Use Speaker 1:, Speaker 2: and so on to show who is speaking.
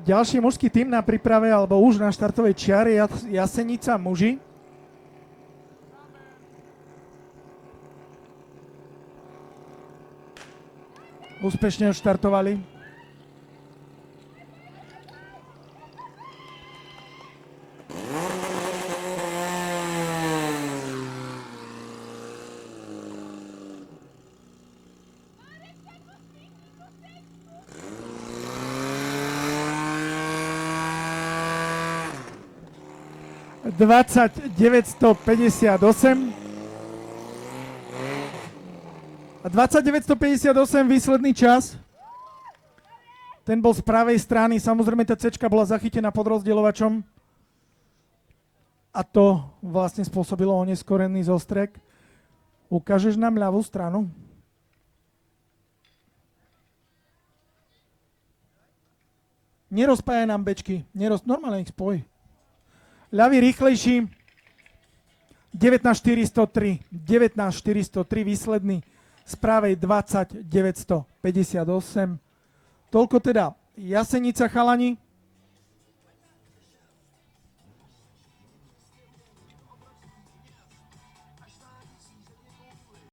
Speaker 1: Ďalší mužský tým na príprave, alebo už na štartovej čiare, Jasenica muži. Úspešne odštartovali. A 2958 výsledný čas. Ten bol z pravej strany. Samozrejme tá C bola zachytená pod rozdielovačom. A to vlastne spôsobilo oneskorený zostrek. Ukážeš nám ľavú stranu? Nerozpájaj nám bečky. Normálne ich spoj. Ľavý rýchlejší. 19403. 19403 výsledný. Z pravej 20958. Toľko teda Jasenica, chalani.